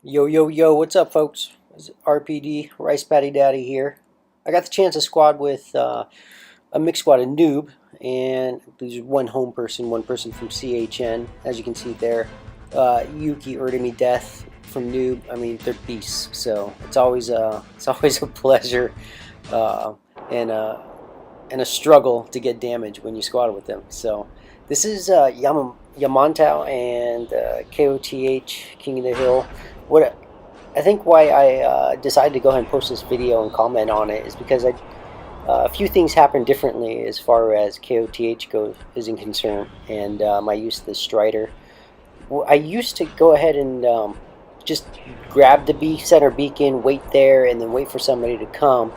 Yo, yo, yo, what's up, folks? It's RPD, Rice Patty Daddy here. I got the chance to squad with a mixed squad of Noob, and there's one home person, one person from CHN, as you can see there. Yuki, Erdemy, Death from Noob. I mean, they're beasts, so it's always a pleasure uh, and, uh, and a struggle to get damage when you squad with them. So this is Yamantau and ＫOTH, King of the Hill. What I think why I decided to go ahead and post this video and comment on it is because a few things happened differently as far as ＫOTH is concerned, and my use of the Strider. Well, I used to go ahead and just grab the center beacon, wait there, and then wait for somebody to come.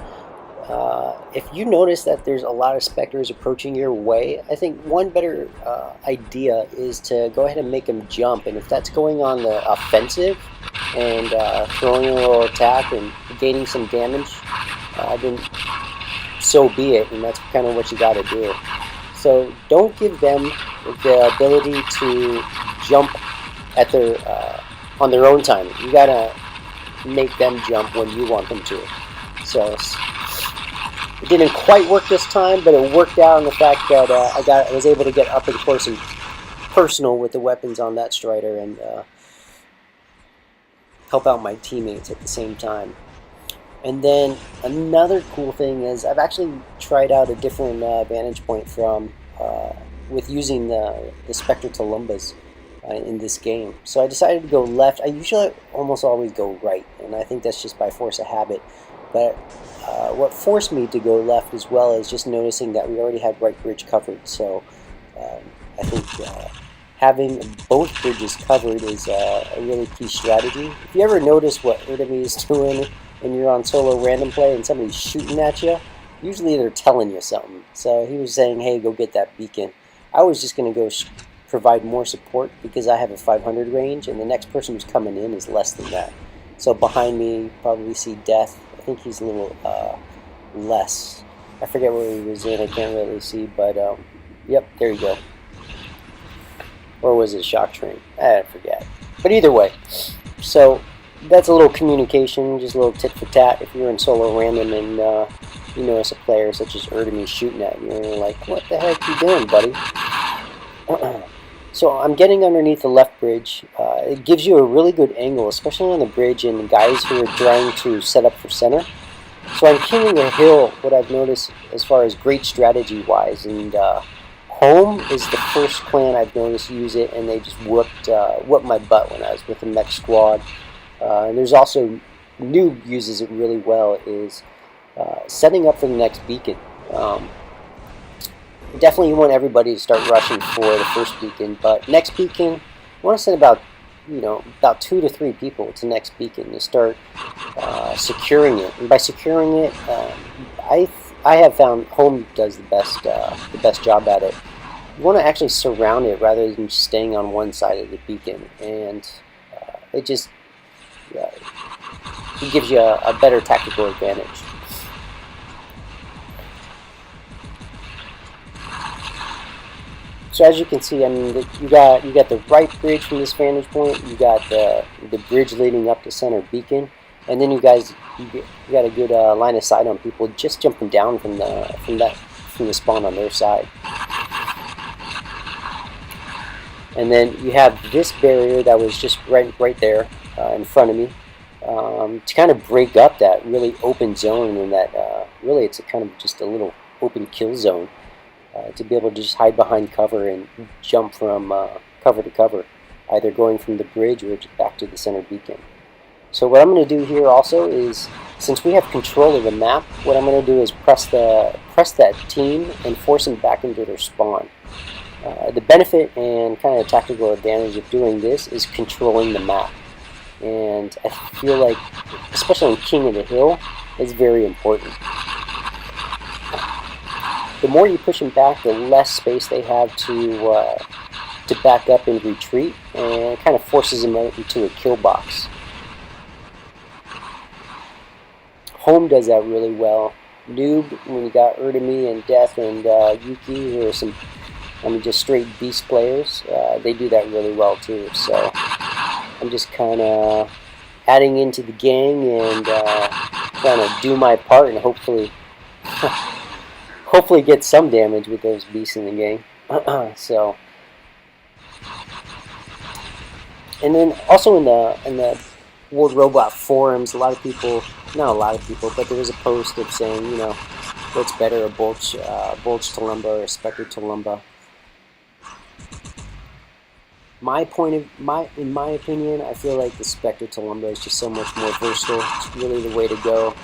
If you notice that there's a lot of specters approaching your way, I think one better idea is to go ahead and make them jump. And if that's going on the offensive and throwing a little attack and gaining some damage, then so be it. And that's kind of what you got to do. So don't give them the ability to jump at their on their own time. You got to make them jump when you want them to. So it didn't quite work this time, but it worked out in the fact that I was able to get up and close and personal with the weapons on that Strider and help out my teammates at the same time. And then another cool thing is I've actually tried out a different vantage point from with using the ﷺ in this game. So I decided to go left. I usually almost always go right, and I think that's just by force of habit. But what forced me to go left as well is just noticing that we already had right bridge covered. So I think having both bridges covered is a really key strategy. If you ever notice what Erdemy is doing and you're on solo random play and somebody's shooting at you, usually they're telling you something. So he was saying, hey, go get that beacon. I was just going to go provide more support because I have a 500 range and the next person who's coming in is less than that. So behind me, you probably see Death. I think he's a little less. I forget where he was in. I can't really see, but yep, there you go. Or was it Shock Train? I forget. But either way, so that's a little communication, just a little tit for tat. If you're in solo random and you notice a player such as Erdemy shooting at you, and you're like, what the heck you doing, buddy? So I'm getting underneath the left bridge. It gives you a really good angle, especially on the bridge and guys who are trying to set up for center. So I'm King of the Hill, what I've noticed as far as great strategy-wise, and Home is the first clan I've noticed use it, and they just whooped my butt when I was with the mech squad. And there's also, Noob uses it really well, is setting up for the next beacon. Definitely you want everybody to start rushing for the first beacon, but next beacon, you want to send about 2 to 3 people to next beacon to start securing it. And by securing it, I have found Home does the best job at it. You want to actually surround it rather than just staying on one side of the beacon, and it just it gives you a better tactical advantage. So as you can see, I mean, you got the right bridge from this vantage point. You got the bridge leading up to center beacon, and then you got a good line of sight on people just jumping down from the spawn on their side. And then you have this barrier that was just right there in front of me to kind of break up that really open zone, and that really it's a kind of just a little open kill zone. To be able to just hide behind cover and jump from cover to cover, either going from the bridge or back to the center beacon. So what I'm going to do here also is, since we have control of the map, what I'm going to do is press that team and force them back into their spawn. The benefit and kind of tactical advantage of doing this is controlling the map. And I feel like, especially in King of the Hill, it's very important. The more you push them back, the less space they have to back up and retreat, and it kind of forces them into a kill box. Home does that really well. Noob, when you got Erdemy and Death and Yuki, who are some, just straight beast players, they do that really well too. So I'm just kind of adding into the gang and trying to do my part and hopefully hopefully get some damage with those beasts in the gang. So, and then also in the World Robot forums, a lot of people, not a lot of people, but there was a post of saying, you know, what's better, a Bulge Tulumba or a Spectre Tulumba. In my opinion, I feel like the Spectre Tulumba is just so much more versatile. It's really the way to go.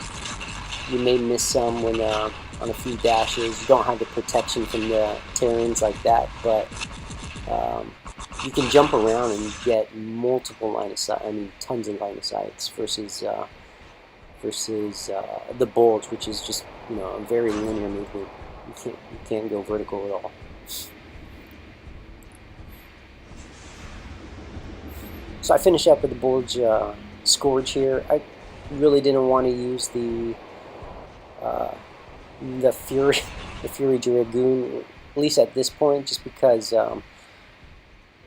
You may miss some when on a few dashes. You don't have the protection from the Terrans like that, but you can jump around and get multiple line of sight. I mean, tons of line of sights versus the Bulge, which is just, you know, a very linear movement. You can't go vertical at all. So I finish up with the Bulge Scourge here. I really didn't want to use the Fury Dragoon, at least at this point, just because,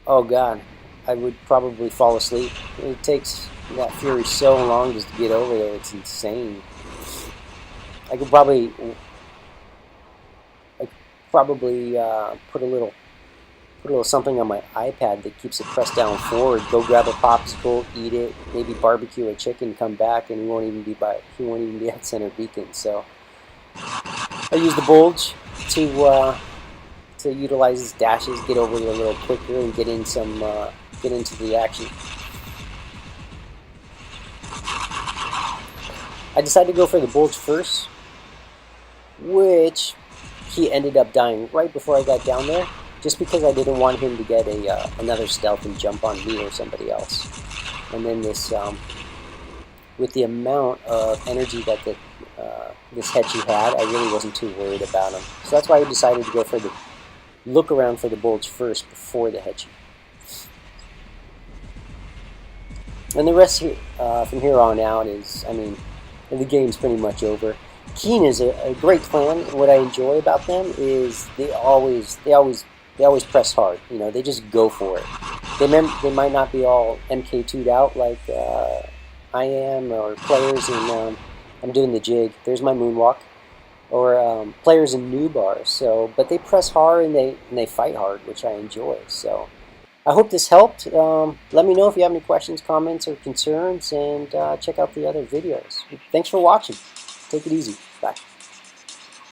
oh god, I would probably fall asleep. It takes that Fury so long just to get over there, it's insane. I could probably put a little something on my iPad that keeps it pressed down forward. Go grab a popsicle, eat it, maybe barbecue a chicken, come back, and he won't even be at center beacon. So I use the Bulge to utilize his dashes, get over there a little quicker, and get into the action. I decided to go for the Bulge first, which he ended up dying right before I got down there, just because I didn't want him to get another stealth and jump on me or somebody else. And then this, with the amount of energy that this Hetchy had, I really wasn't too worried about him. So that's why I decided to go for the look around for the Bulge first before the Hetchy. And the rest from here on out is, I mean, the game's pretty much over. Keen is a great clan. What I enjoy about them is they always press hard. You know, they just go for it. They might not be all MK2'd out like I am, or players in I'm doing the jig. There's my moonwalk, or players in noob are. So, but they press hard and they fight hard, which I enjoy. So, I hope this helped. Let me know if you have any questions, comments, or concerns, and check out the other videos. Thanks for watching. Take it easy. Bye.